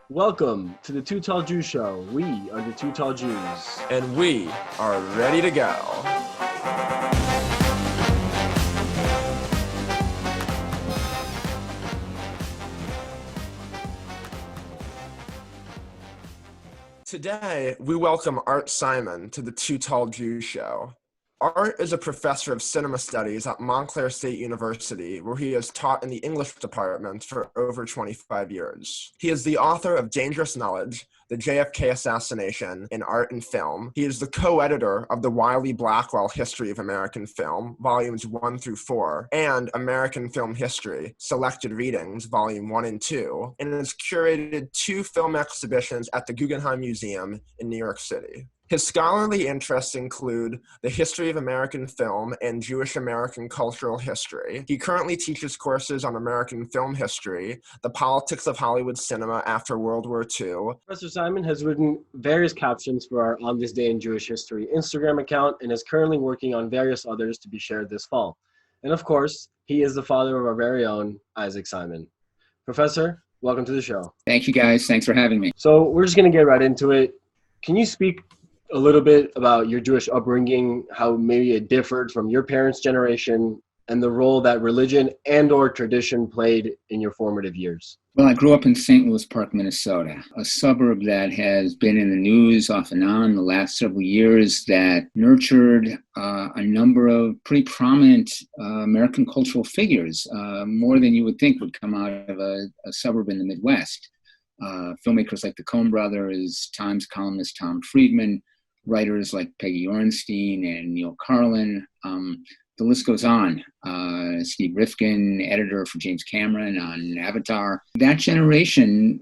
Welcome to the Two Tall Jews Show. We are the Two Tall Jews. And we are ready to go. Today, we welcome Art Simon to the Two Tall Jews Show. Art is a professor of cinema studies at Montclair State University, where he has taught in the English department for over 25 years. He is the author of Dangerous Knowledge, The JFK Assassination in Art and Film. He is the co-editor of the Wiley Blackwell History of American Film, Volumes 1 through 4, and American Film History, Selected Readings, Volume 1 and 2, and has curated 2 film exhibitions at the Guggenheim Museum in New York City. His scholarly interests include the history of American film and Jewish American cultural history. He currently teaches courses on American film history, the politics of Hollywood cinema after World War II. Professor Simon has written various captions for our On This Day in Jewish History Instagram account and is currently working on various others to be shared this fall. And of course, he is the father of our very own Isaac Simon. Professor, welcome to the show. Thank you, guys. Thanks for having me. So we're just going to get right into it. Can you speak a little bit about your Jewish upbringing, how maybe it differed from your parents' generation, and the role that religion and or tradition played in your formative years? Well, I grew up in St. Louis Park, Minnesota, a suburb that has been in the news off and on the last several years, that nurtured a number of pretty prominent American cultural figures, more than you would think would come out of a suburb in the Midwest. Filmmakers like the Coen brothers, Times columnist Tom Friedman, writers like Peggy Orenstein and Neil Carlin. The list goes on. Steve Rifkin, editor for James Cameron on Avatar. That generation,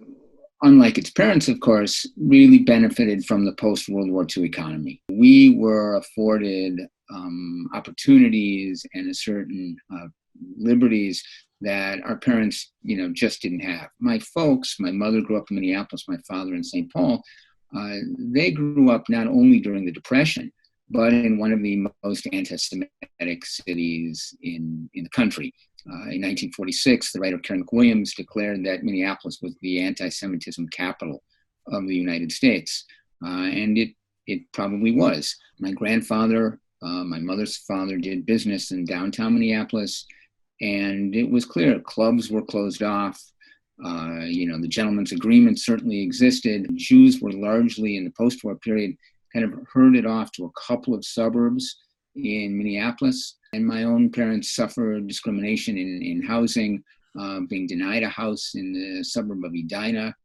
unlike its parents, of course, really benefited from the post-World War II economy. We were afforded opportunities and a certain liberties that our parents, just didn't have. My folks, my mother grew up in Minneapolis, my father in St. Paul. They grew up not only during the Depression, but in one of the most anti-Semitic cities in the country. In 1946, the writer Karen McWilliams declared that Minneapolis was the anti-Semitism capital of the United States. And it probably was. My grandfather, my mother's father, did business in downtown Minneapolis, and it was clear clubs were closed off. The gentleman's agreement certainly existed. Jews were largely, in the post-war period, kind of herded off to a couple of suburbs in Minneapolis. And my own parents suffered discrimination in housing, being denied a house in the suburb of Edina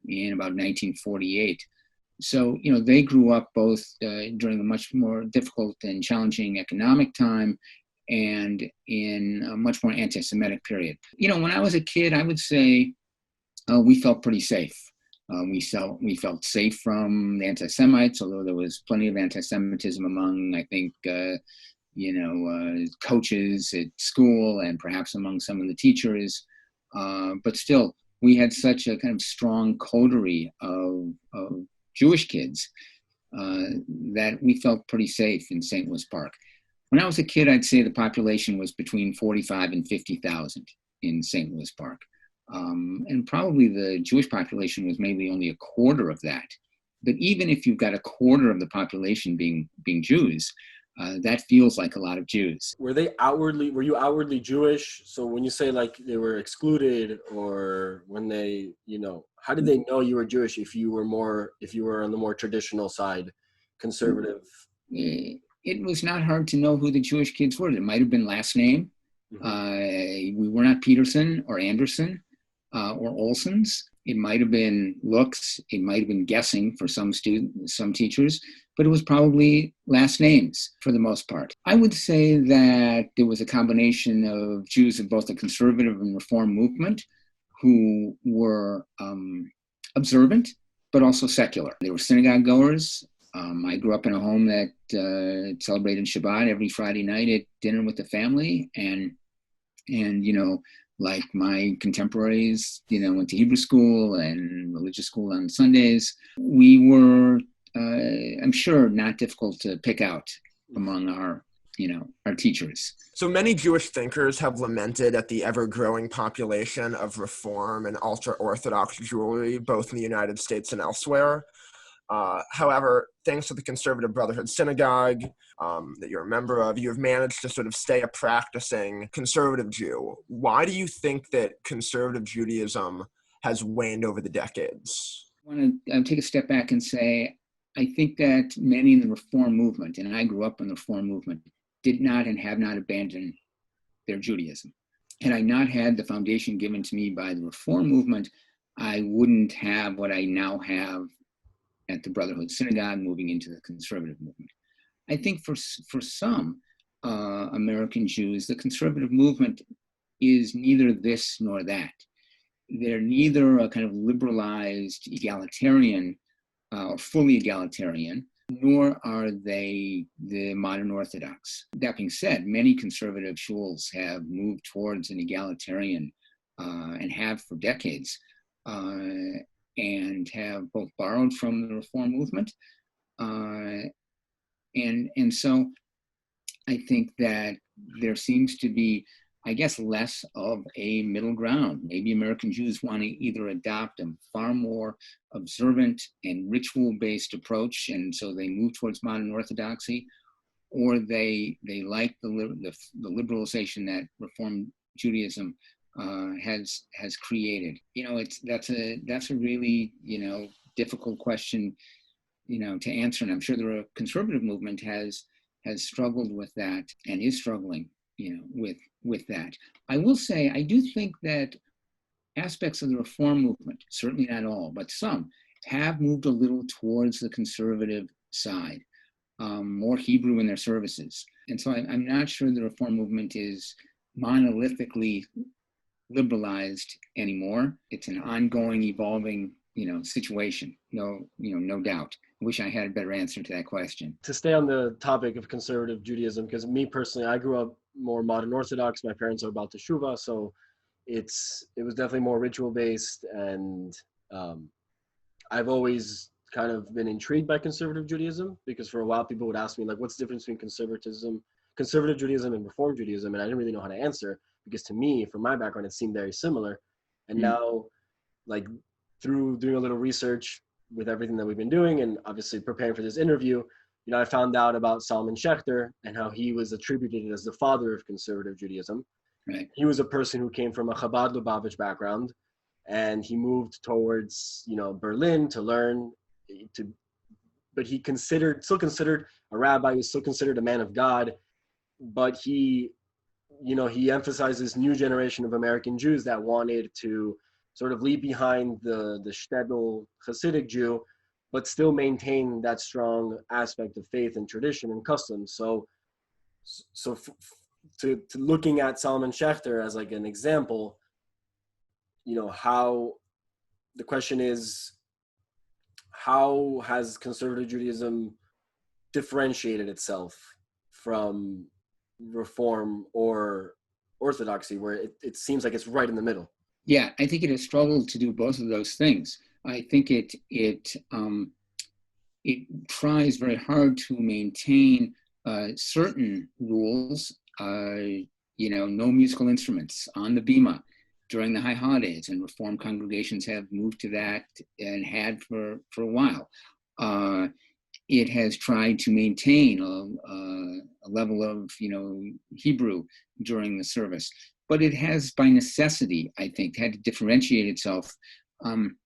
in about 1948. So, they grew up both during a much more difficult and challenging economic time and in a much more anti-Semitic period. When I was a kid, I would say we felt pretty safe. We felt safe from the anti-Semites, although there was plenty of anti-Semitism among, I think, coaches at school and perhaps among some of the teachers. But still, we had such a kind of strong coterie of Jewish kids that we felt pretty safe in St. Louis Park. When I was a kid, I'd say the population was between 45 and 50,000 in St. Louis Park. And probably the Jewish population was maybe only a quarter of that. But even if you've got a quarter of the population being Jews, that feels like a lot of Jews. Were you outwardly Jewish? So when you say like they were excluded, or when they, how did they know you were Jewish if you were on the more traditional side, conservative? It was not hard to know who the Jewish kids were. It might have been last name. Mm-hmm. We were not Peterson or Anderson or Olsons. It might have been looks. It might have been guessing for some students, some teachers, but it was probably last names for the most part. I would say that there was a combination of Jews of both the conservative and reform movement who were observant, but also secular. They were synagogue goers. I grew up in a home that celebrated Shabbat every Friday night at dinner with the family, and like my contemporaries, went to Hebrew school and religious school on Sundays. We were, I'm sure, not difficult to pick out among our our teachers. So many Jewish thinkers have lamented at the ever-growing population of Reform and ultra-Orthodox Jewry, both in the United States and elsewhere. However, thanks to the Conservative Brotherhood Synagogue that you're a member of, you have managed to sort of stay a practicing conservative Jew. Why do you think that conservative Judaism has waned over the decades? I want to take a step back and say, I think that many in the Reform movement, and I grew up in the Reform movement, did not and have not abandoned their Judaism. Had I not had the foundation given to me by the Reform movement, I wouldn't have what I now have at the Brotherhood Synagogue, moving into the conservative movement. I think for some American Jews, the conservative movement is neither this nor that. They're neither a kind of liberalized egalitarian or fully egalitarian, nor are they the modern Orthodox. That being said, many conservative shuls have moved towards an egalitarian and have for decades, and have both borrowed from the Reform movement. And so I think that there seems to be, I guess, less of a middle ground. Maybe American Jews want to either adopt a far more observant and ritual-based approach, and so they move towards modern Orthodoxy, or they like the liberalization that Reform Judaism has created. That's a really difficult question to answer, and I'm sure the conservative movement has struggled with that and is struggling with that. I will say, I do think that aspects of the Reform movement, certainly not all, but some, have moved a little towards the conservative side, more Hebrew in their services. And so I'm not sure the Reform movement is monolithically liberalized anymore. It's an ongoing, evolving, situation. No doubt. I wish I had a better answer to that question. To stay on the topic of conservative Judaism, because me personally, I grew up more modern Orthodox. My parents are about teshuvah, so it was definitely more ritual based, and I've always kind of been intrigued by conservative Judaism, because for a while people would ask me, like, what's the difference between conservative Judaism and Reform Judaism, and I didn't really know how to answer, because to me, from my background, it seemed very similar. And now, like, through doing a little research with everything that we've been doing, and obviously preparing for this interview, I found out about Solomon Schechter and how he was attributed as the father of conservative Judaism. Right. He was a person who came from a Chabad Lubavitch background, and he moved towards, Berlin to learn, but he still considered a rabbi, he was still considered a man of God, but he emphasized this new generation of American Jews that wanted to sort of leave behind the shtetl Hasidic Jew, but still maintain that strong aspect of faith and tradition and custom. So to looking at Solomon Schechter as like an example, how the question is, how has conservative Judaism differentiated itself from Reform or Orthodoxy, where it seems like it's right in the middle? Yeah, I think it has struggled to do both of those things. I think it tries very hard to maintain certain rules. No musical instruments on the bima during the high holidays, and Reform congregations have moved to that and had for a while. It has tried to maintain a level of Hebrew during the service, but it has, by necessity, I think, had to differentiate itself from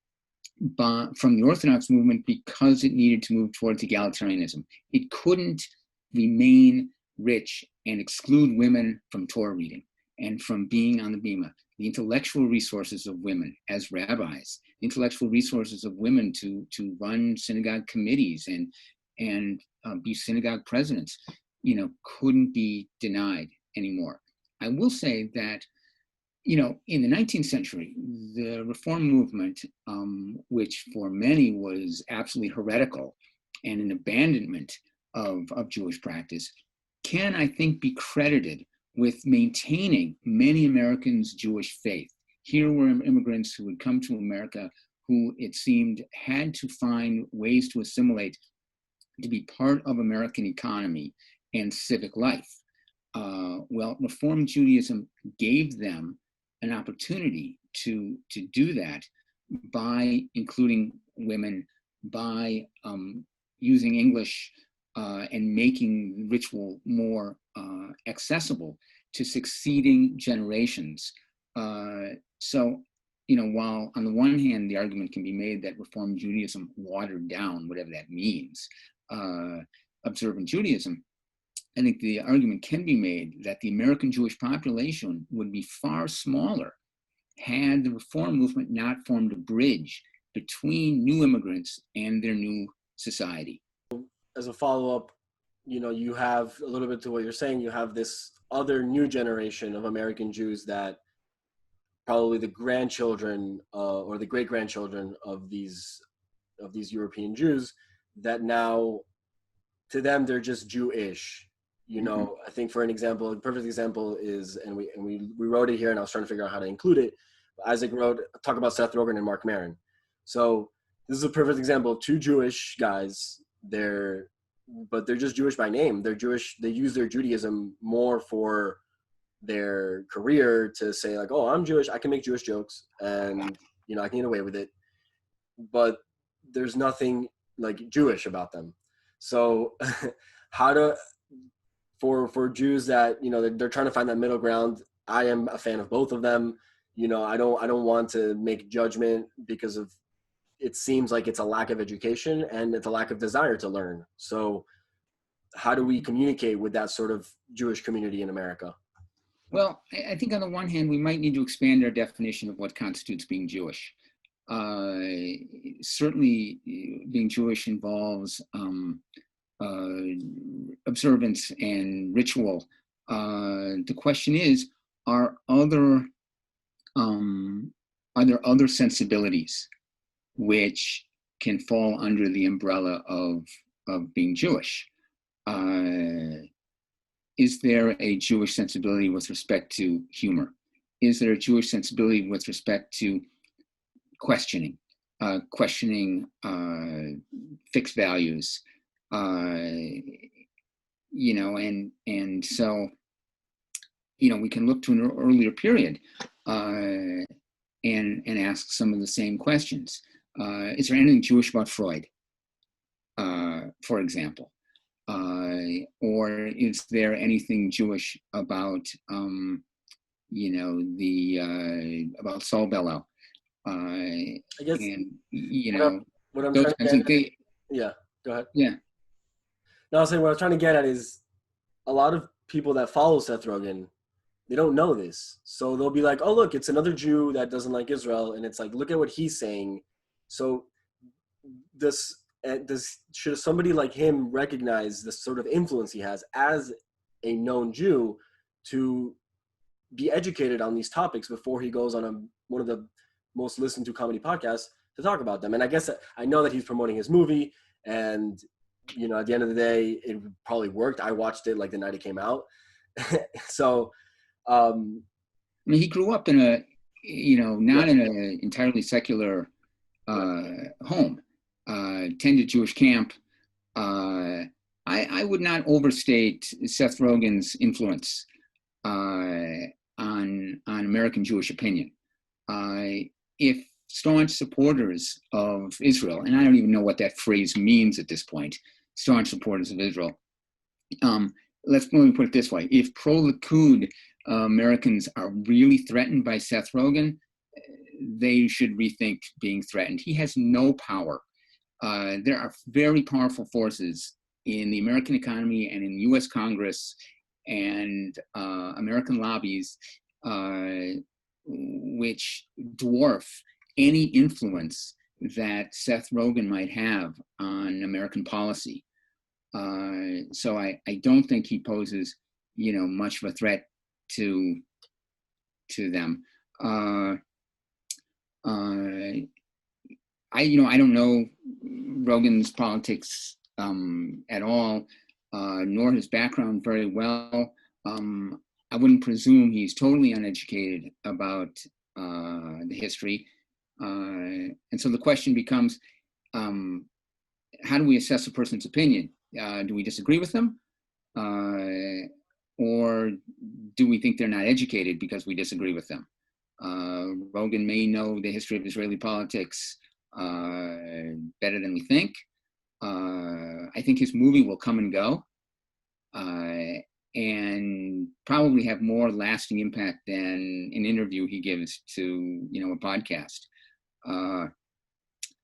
the Orthodox movement because it needed to move towards egalitarianism. It couldn't remain rich and exclude women from Torah reading and from being on the bima. The intellectual resources of women as rabbis, the intellectual resources of women to run synagogue committees and be synagogue presidents, couldn't be denied anymore. I will say that, in the 19th century, the Reform movement, which for many was absolutely heretical and an abandonment of Jewish practice, can, I think, be credited with maintaining many Americans' Jewish faith. Here were immigrants who had come to America who, it seemed, had to find ways to assimilate, to be part of American economy and civic life. Well, Reform Judaism gave them an opportunity to do that by including women, by using English and making ritual more accessible to succeeding generations. So, while on the one hand, the argument can be made that Reform Judaism watered down, whatever that means, observant Judaism, I think the argument can be made that the American Jewish population would be far smaller had the Reform movement not formed a bridge between new immigrants and their new society. As a follow-up, you have a little bit to what you're saying. You have this other new generation of American Jews that probably the grandchildren or the great-grandchildren of these European Jews that now, to them, they're just Jewish. I think for an example, a perfect example is, and we wrote it here, and I was trying to figure out how to include it. Isaac wrote, talk about Seth Rogen and Mark Maron. So this is a perfect example of two Jewish guys. But they're just Jewish by name. They're Jewish. They use their Judaism more for their career to say like, oh, I'm Jewish. I can make Jewish jokes, and I can get away with it. But there's nothing like Jewish about them. So for Jews that they're trying to find that middle ground. I am a fan of both of them. I don't want to make judgment because of, it seems like it's a lack of education and it's a lack of desire to learn. So how do we communicate with that sort of Jewish community in America? Well, I think on the one hand, we might need to expand our definition of what constitutes being Jewish. Certainly being Jewish involves observance and ritual. The question is, are there other sensibilities which can fall under the umbrella of being Jewish? Is there a Jewish sensibility with respect to humor? Is there a Jewish sensibility with respect to questioning fixed values? And so, we can look to an earlier period and ask some of the same questions. Is there anything Jewish about Freud, for example? Or is there anything Jewish about, about Saul Bellow? I guess, and what I'm those trying kinds to of things. yeah, go ahead. Yeah. No, I was saying what I was trying to get at is a lot of people that follow Seth Rogen, they don't know this. So they'll be like, oh, look, it's another Jew that doesn't like Israel. And it's like, look at what he's saying. So should somebody like him recognize the sort of influence he has as a known Jew to be educated on these topics before he goes on one of the most listened to comedy podcasts to talk about them? And I guess I know that he's promoting his movie, and at the end of the day, it probably worked. I watched it like the night it came out. So, I mean, he grew up in a, not in an entirely secular home, attended Jewish camp. I would not overstate Seth Rogen's influence on American Jewish opinion. If staunch supporters of Israel, and I don't even know what that phrase means at this point, staunch supporters of Israel. Let me put it this way. If pro-Likud Americans are really threatened by Seth Rogen, they should rethink being threatened. He has no power. There are very powerful forces in the American economy and in the US Congress and American lobbies which dwarf any influence that Seth Rogen might have on American policy. So I don't think he poses, much of a threat to them. I don't know Rogen's politics at all, nor his background very well. I wouldn't presume he's totally uneducated about the history. And so the question becomes, how do we assess a person's opinion? Do we disagree with them? or do we think they're not educated because we disagree with them? Rogen may know the history of Israeli politics better than we think. I think his movie will come and go, and probably have more lasting impact than an interview he gives to, a podcast.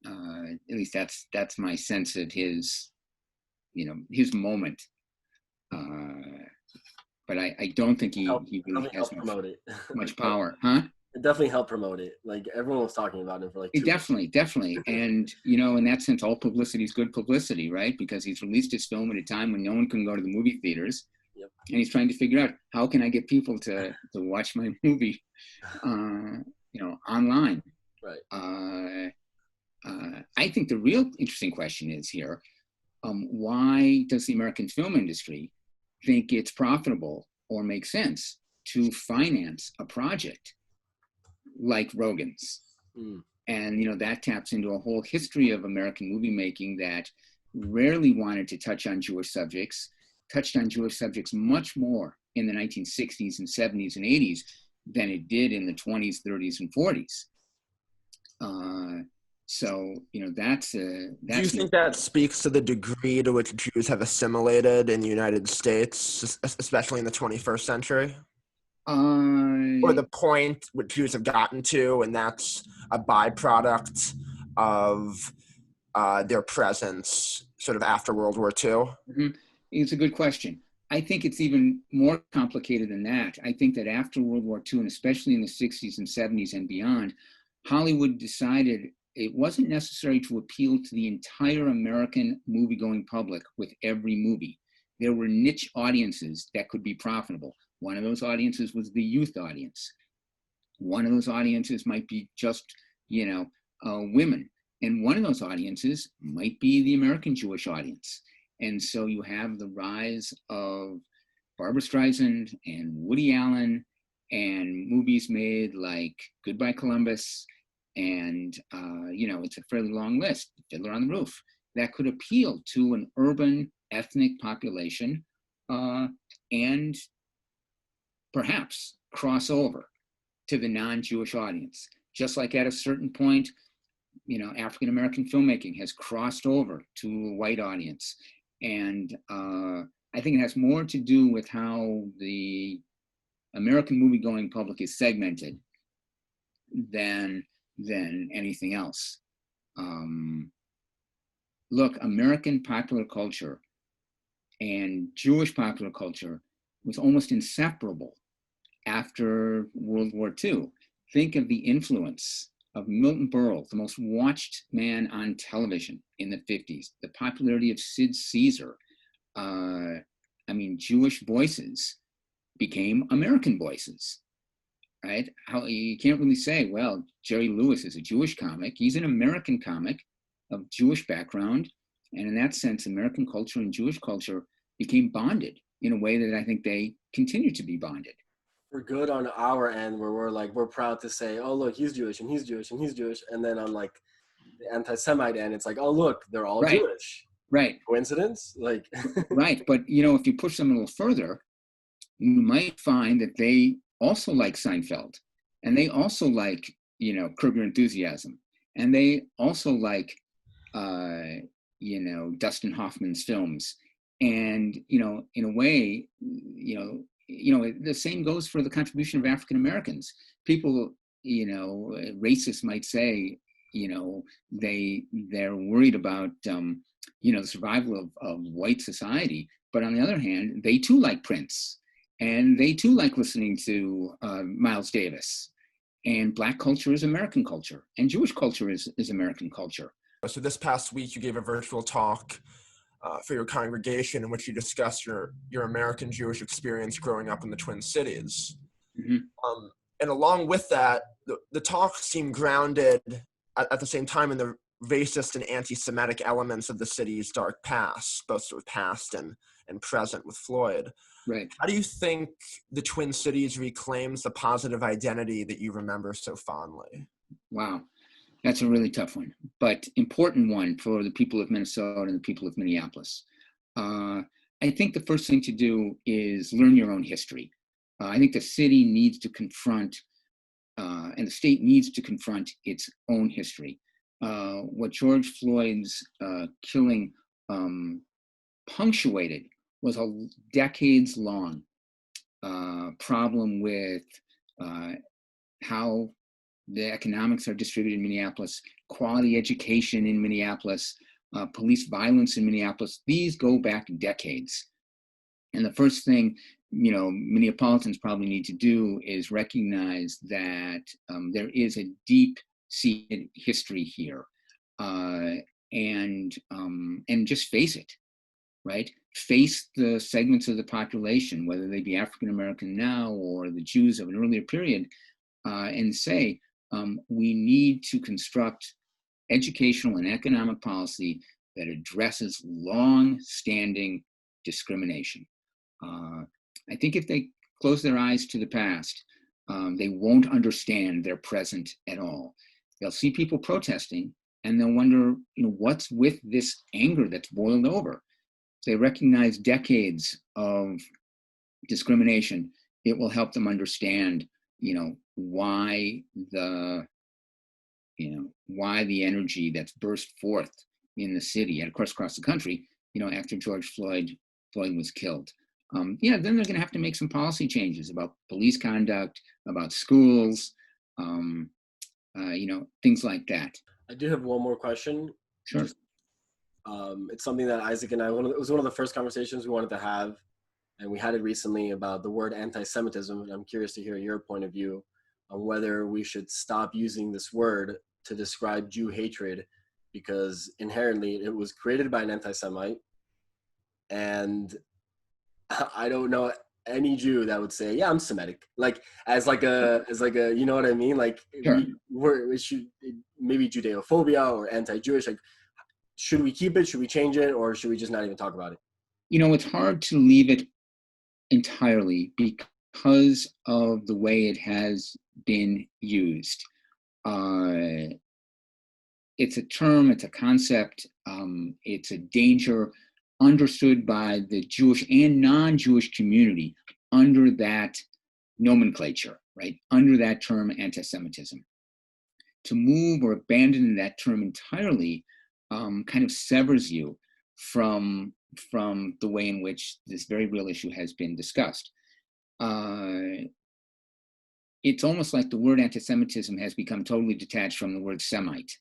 At least that's my sense of his, his moment. But I don't think he really has much power, huh? It definitely helped promote it. Like, everyone was talking about it for like 2 weeks. Definitely. And, in that sense, all publicity is good publicity, right? Because he's released his film at a time when no one can go to the movie theaters. Yep. And he's trying to figure out, how can I get people to watch my movie, online? Right. I think the real interesting question is here, why does the American film industry think it's profitable or makes sense to finance a project like Rogen's? And, that taps into a whole history of American movie making that rarely wanted to touch on Jewish subjects, touched on Jewish subjects much more in the 1960s and 70s and 80s than it did in the 20s, 30s, and 40s. So, that's Do you think that speaks to the degree to which Jews have assimilated in the United States, especially in the 21st century? Or the point what Jews have gotten to, and that's a byproduct of their presence sort of after World War II? Mm-hmm. It's a good question. I think it's even more complicated than that. I think that after World War II, and especially in the 60s and 70s and beyond, Hollywood decided it wasn't necessary to appeal to the entire American movie-going public with every movie. There were niche audiences that could be profitable. One of those audiences was the youth audience. One of those audiences might be just, women. And one of those audiences might be the American Jewish audience. And so you have the rise of Barbra Streisand and Woody Allen and movies made like Goodbye Columbus, and it's a fairly long list, Fiddler on the Roof, that could appeal to an urban ethnic population and perhaps cross over to the non-Jewish audience. Just like at a certain point, African-American filmmaking has crossed over to a white audience. And I think it has more to do with how the American movie-going public is segmented than anything else. Look, American popular culture and Jewish popular culture was almost inseparable after World War II. Think of the influence of Milton Berle, the most watched man on television in the 50s, the popularity of Sid Caesar. Jewish voices became American voices, right? You can't really say, well, Jerry Lewis is a Jewish comic. He's an American comic of Jewish background. And in that sense, American culture and Jewish culture became bonded in a way that I think they continue to be bonded. We're good on our end where we're proud to say, oh, look, he's Jewish and he's Jewish and he's Jewish. And then on like the anti-Semite end, it's like, oh, look, they're all right. Jewish. Right. Coincidence? Like, right. But, if you push them a little further, you might find that they also like Seinfeld, and they also like, Curb Your Enthusiasm, and they also like, Dustin Hoffman's films. And, in a way, the same goes for the contribution of African Americans. People, racists might say, they're worried about, the survival of white society. But on the other hand, they too like Prince, and they too like listening to Miles Davis. And Black culture is American culture, and Jewish culture is American culture. So this past week, you gave a virtual talk for your congregation in which you discussed your American Jewish experience growing up in the Twin Cities. Mm-hmm. And along with that, the talk seemed grounded at the same time in the racist and anti-Semitic elements of the city's dark past, both sort of past and present with Floyd. Right. How do you think the Twin Cities reclaims the positive identity that you remember so fondly? Wow. That's a really tough one, but important one for the people of Minnesota and the people of Minneapolis. I I think the first thing to do is learn your own history. I think the city needs to confront, and the state needs to confront its own history. What George Floyd's killing punctuated was a decades-long problem with how the economics are distributed in Minneapolis, quality education in Minneapolis, police violence in Minneapolis. These go back decades. And the first thing, Minneapolitans probably need to do is recognize that there is a deep-seated history here, and just face it, right? Face the segments of the population, whether they be African American now or the Jews of an earlier period, and say, we need to construct educational and economic policy that addresses long-standing discrimination. I think if they close their eyes to the past, they won't understand their present at all. They'll see people protesting and they'll wonder, what's with this anger that's boiled over? If they recognize decades of discrimination, it will help them understand, why the energy that's burst forth in the city and of course across the country, after George Floyd was killed. Then they're going to have to make some policy changes about police conduct, about schools, things like that. I do have one more question. Sure. It's something that Isaac and I, it was one of the first conversations we wanted to have, and we had it recently about the word anti-Semitism, and I'm curious to hear your point of view on whether we should stop using this word to describe Jew hatred, because inherently it was created by an anti-Semite, and I don't know any Jew that would say, yeah, I'm Semitic, as a you know what I mean? Sure. We should, maybe Judeophobia or anti-Jewish, should we keep it? Should we change it? Or should we just not even talk about it? It's hard to leave it entirely because of the way it has been used. It's a term, it's a concept, it's a danger understood by the Jewish and non-Jewish community under that nomenclature, right? Under that term, anti-Semitism. To move or abandon that term entirely kind of severs you from the way in which this very real issue has been discussed. It's almost like the word anti-Semitism has become totally detached from the word Semite,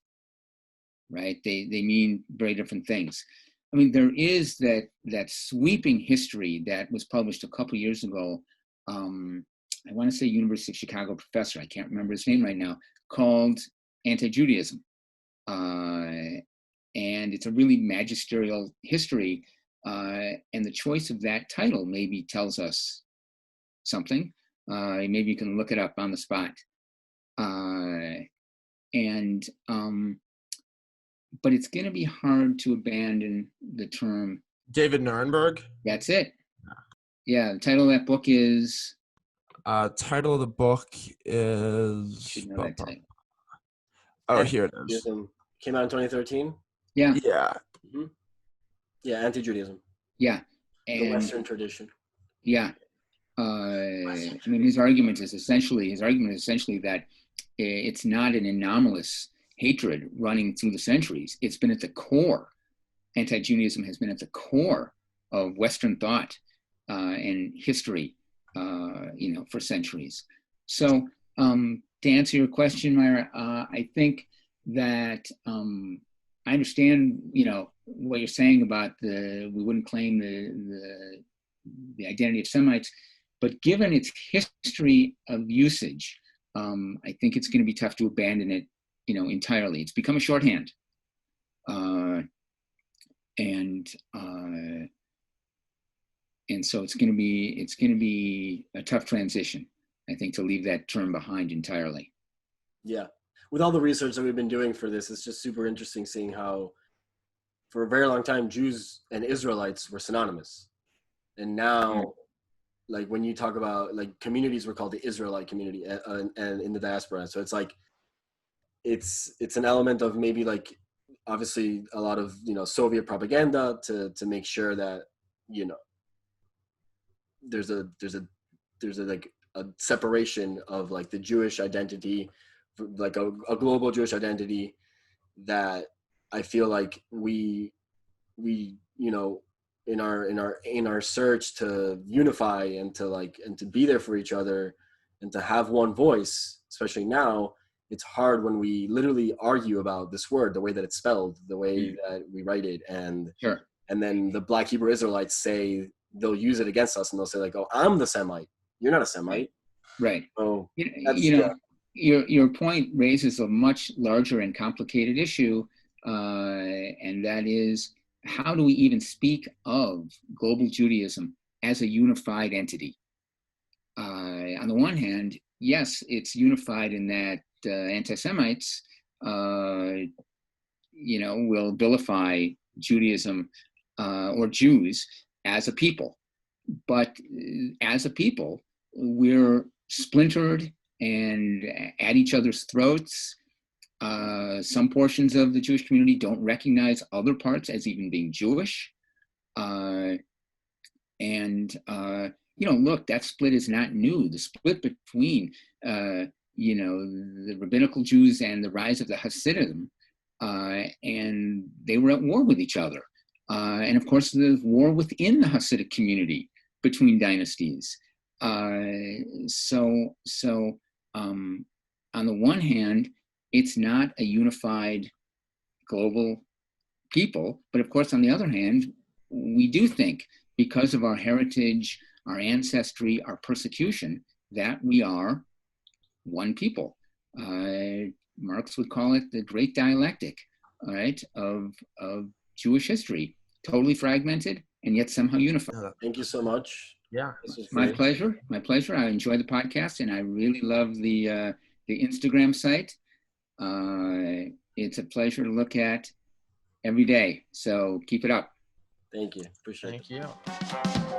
right? They mean very different things. I mean, there is that sweeping history that was published a couple years ago. I want to say University of Chicago professor, I can't remember his name right now, called Anti-Judaism. And it's a really magisterial history. And the choice of that title maybe tells us something. Maybe you can look it up on the spot. But it's going to be hard to abandon the term. David Nuremberg? That's it. Yeah, the title of that book is? Title of the book is... Should know that title. Oh, here it is. Came out in 2013? Yeah. Yeah. Mm-hmm. Yeah, anti-Judaism. Yeah. The Western tradition. Yeah. I mean, his argument is essentially that it's not an anomalous hatred running through the centuries. It's been at the core. Anti-Judaism has been at the core of Western thought and history, for centuries. So to answer your question, Myra, I think that I understand, what you're saying about we wouldn't claim the identity of Semites, but given its history of usage, I think it's going to be tough to abandon it, entirely. It's become a shorthand, and so it's going to be a tough transition, I think, to leave that term behind entirely. Yeah, with all the research that we've been doing for this, it's just super interesting seeing how, for a very long time, Jews and Israelites were synonymous, and now, when you talk about communities were called the Israelite community, and in the diaspora, so it's an element of maybe obviously a lot of Soviet propaganda to make sure that like a separation of like the Jewish identity, like a global Jewish identity, that I feel like we in our search to unify and to be there for each other and to have one voice, especially now, it's hard when we literally argue about this word, the way that it's spelled, the way that we write it, and Sure. and then the Black Hebrew Israelites say, they'll use it against us, and they'll say like, "Oh, I'm the Semite. You're not a Semite." Right. So your point raises a much larger and complicated issue, and that is, how do we even speak of global Judaism as a unified entity? On the one hand, yes, it's unified in that anti-Semites, will vilify Judaism or Jews as a people. But as a people, we're splintered and at each other's throats. Some portions of the Jewish community don't recognize other parts as even being Jewish. Look, that split is not new. The split between, the rabbinical Jews and the rise of the Hasidim, and they were at war with each other. And of course, the war within the Hasidic community between dynasties. So on the one hand, it's not a unified global people, but of course, on the other hand, we do think, because of our heritage, our ancestry, our persecution, that we are one people. Marx would call it the great dialectic, all right, of Jewish history, totally fragmented and yet somehow unified. Thank you so much. Yeah, my pleasure. My pleasure. I enjoy the podcast, and I really love the Instagram site. It's a pleasure to look at every day. So keep it up. Thank you. Appreciate it. Thank you.